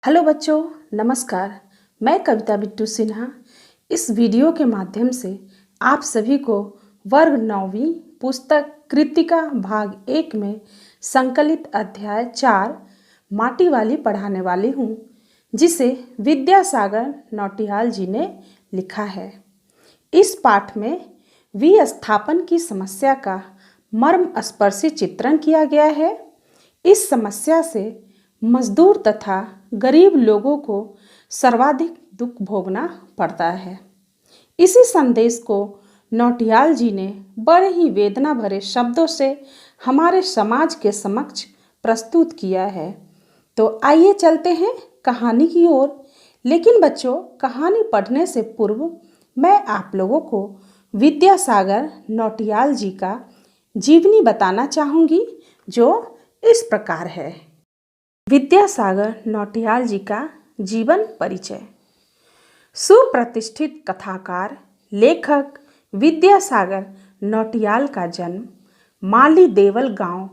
Hello बच्चों, नमस्कार। मैं कविता बिट्टू सिन्हा इस वीडियो के माध्यम से आप सभी को वर्ग 9वीं पुस्तक कृतिका भाग 1 में संकलित अध्याय 4 माटी वाली पढ़ाने वाली हूँ, जिसे विद्यासागर नौटियाल जी ने लिखा है। इस पाठ में विस्थापन की समस्या का मर्मस्पर्शी चित्रण किया गया है। इस समस्या से मजदूर तथा गरीब लोगों को सर्वाधिक दुख भोगना पड़ता है। इसी संदेश को नौटियाल जी ने बड़े ही वेदना भरे शब्दों से हमारे समाज के समक्ष प्रस्तुत किया है। तो आइए चलते हैं कहानी की ओर। लेकिन बच्चों, कहानी पढ़ने से पूर्व मैं आप लोगों को विद्यासागर नौटियाल जी का जीवनी बताना चाहूँगी, जो इस प्रकार है। विद्यासागर नौटियाल जी का जीवन परिचय। सुप्रतिष्ठित कथाकार लेखक विद्यासागर नौटियाल का जन्म माली देवल गांव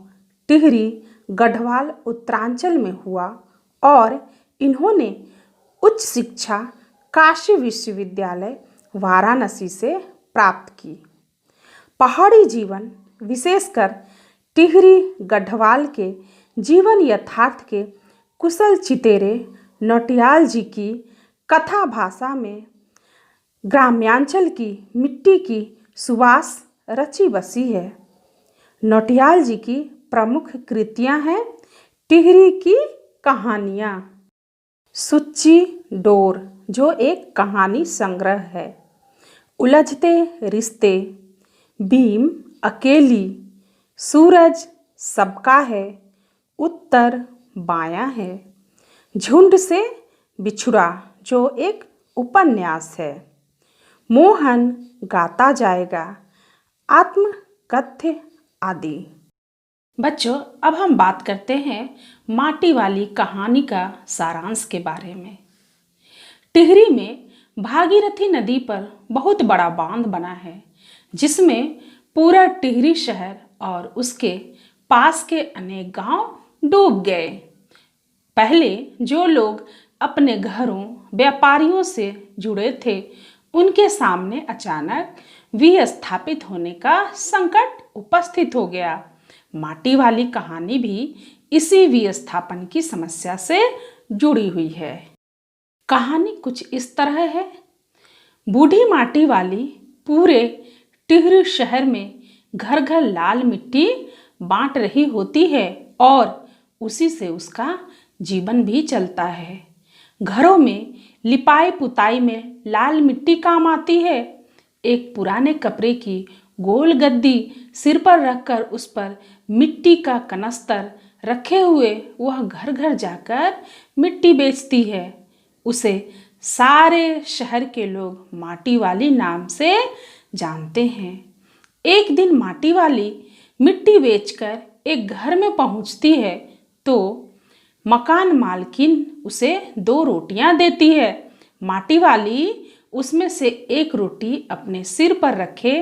टिहरी गढ़वाल उत्तरांचल में हुआ और इन्होंने उच्च शिक्षा काशी विश्वविद्यालय वाराणसी से प्राप्त की। पहाड़ी जीवन, विशेषकर टिहरी गढ़वाल के जीवन यथार्थ के कुशल चितेरे नौटियाल जी की कथा भाषा में ग्राम्यांचल की मिट्टी की सुवास रची बसी है। नौटियाल जी की प्रमुख कृतियां हैं टिहरी की कहानियां, सुच्ची डोर जो एक कहानी संग्रह है, उलझते रिश्ते, भीम अकेली, सूरज सबका है, उत्तर बायां है, झुंड से बिछुड़ा जो एक उपन्यास है, मोहन गाता जाएगा, आत्मकथ्य आदि। बच्चों, अब हम बात करते हैं माटी वाली कहानी का सारांश के बारे में। टिहरी में भागीरथी नदी पर बहुत बड़ा बांध बना है, जिसमें पूरा टिहरी शहर और उसके पास के अनेक गांव डूब गए। पहले जो लोग अपने घरों व्यापारियों से जुड़े थे, उनके सामने अचानक विस्थापित होने का संकट उपस्थित हो गया। माटी वाली कहानी भी इसी विस्थापन की समस्या से जुड़ी हुई है। कहानी कुछ इस तरह है। बूढ़ी माटी वाली पूरे टिहरी शहर में घर घर लाल मिट्टी बांट रही होती है और उसी से उसका जीवन भी चलता है। घरों में लिपाई पुताई में लाल मिट्टी काम आती है। एक पुराने कपड़े की गोल गद्दी सिर पर रखकर उस पर मिट्टी का कनस्तर रखे हुए वह घर घर जाकर मिट्टी बेचती है। उसे सारे शहर के लोग माटी वाली नाम से जानते हैं। एक दिन माटी वाली मिट्टी बेचकर एक घर में पहुंचती है तो मकान मालकिन उसे 2 रोटियां देती है। माटी वाली उसमें से एक रोटी अपने सिर पर रखे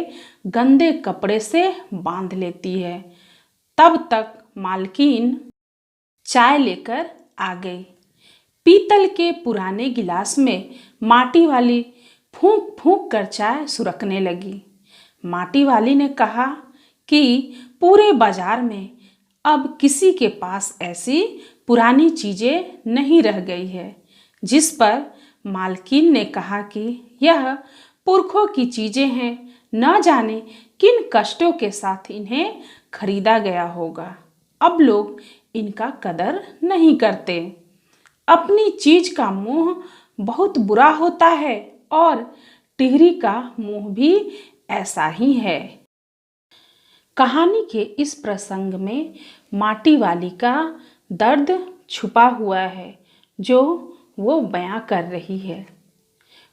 गंदे कपड़े से बांध लेती है। तब तक मालकिन चाय लेकर आ गई। पीतल के पुराने गिलास में माटी वाली फूंक फूंक कर चाय सुरकने लगी। माटी वाली ने कहा कि पूरे बाजार में अब किसी के पास ऐसी पुरानी चीजें नहीं रह गई है। जिस पर मालकिन ने कहा कि यह पुरखों की चीजें हैं, न जाने किन कष्टों के साथ इन्हें खरीदा गया होगा। अब लोग इनका कदर नहीं करते। अपनी चीज का मोह बहुत बुरा होता है और टिहरी का मोह भी ऐसा ही है। कहानी के इस प्रसंग में माटी वाली का दर्द छुपा हुआ है, जो वो बयां कर रही है।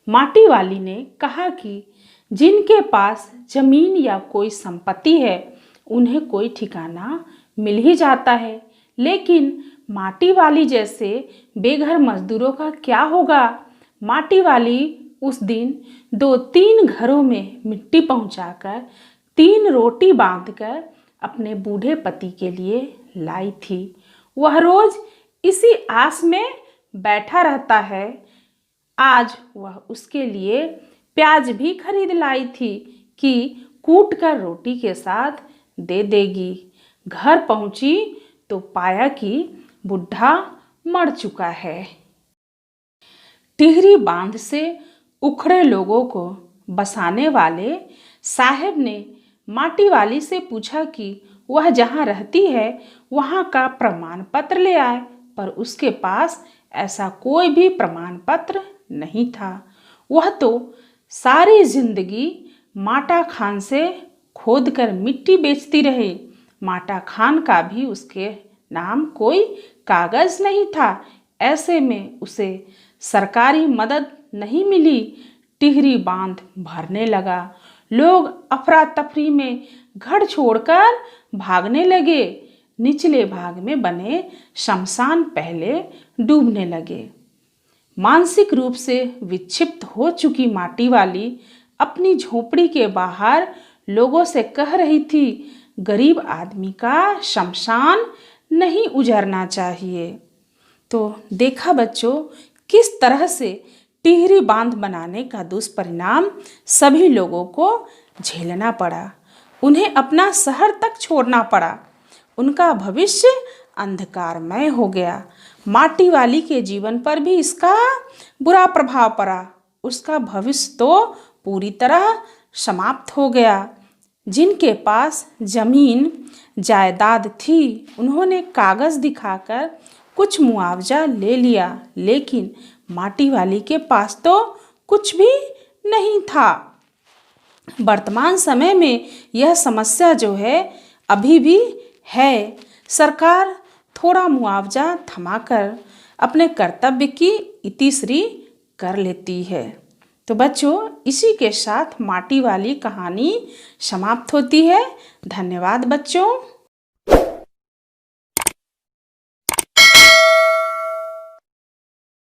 माटी वाली ने कहा कि जिनके पास जमीन या कोई संपत्ति है, उन्हें कोई ठिकाना मिल ही जाता है, लेकिन माटी वाली जैसे बेघर मजदूरों का क्या होगा। माटी वाली उस दिन 2-3 घरों में मिट्टी पहुंचाकर 3 रोटी बांधकर अपने बूढ़े पति के लिए लाई थी। वह रोज इसी आस में बैठा रहता है। आज वह उसके लिए प्याज भी खरीद लाई थी कि कूट कर रोटी के साथ दे देगी। घर पहुंची तो पाया कि बुढ़ा मर चुका है। टिहरी बांध से उखड़े लोगों को बसाने वाले साहब ने माटी वाली से पूछा कि वह जहाँ रहती है वहाँ का प्रमाण पत्र ले आए, पर उसके पास ऐसा कोई भी प्रमाण पत्र नहीं था। वह तो सारी जिंदगी माटा खान से खोद कर मिट्टी बेचती रही। माटा खान का भी उसके नाम कोई कागज नहीं था। ऐसे में उसे सरकारी मदद नहीं मिली। टिहरी बांध भरने लगा। लोग अफरा तफरी में घर छोड़कर भागने लगे। निचले भाग में बने शमशान पहले डूबने लगे। मानसिक रूप से विक्षिप्त हो चुकी माटी वाली अपनी झोपड़ी के बाहर लोगों से कह रही थी, गरीब आदमी का शमशान नहीं उजरना चाहिए। तो देखा बच्चों, किस तरह से टिहरी बांध बनाने का दुष्परिणाम सभी लोगों को झेलना पड़ा। उन्हें अपना शहर तक छोड़ना पड़ा। उनका भविष्य अंधकारमय हो गया। माटी वाली के जीवन पर भी इसका बुरा प्रभाव पड़ा। उसका भविष्य तो पूरी तरह समाप्त हो गया। जिनके पास जमीन जायदाद थी उन्होंने कागज दिखाकर कुछ मुआवजा ले लिया, लेकिन माटी वाली के पास तो कुछ भी नहीं था। वर्तमान समय में यह समस्या जो है अभी भी है। सरकार थोड़ा मुआवजा थमाकर अपने कर्तव्य की इतिश्री कर लेती है। तो बच्चों, इसी के साथ माटी वाली कहानी समाप्त होती है। धन्यवाद बच्चों।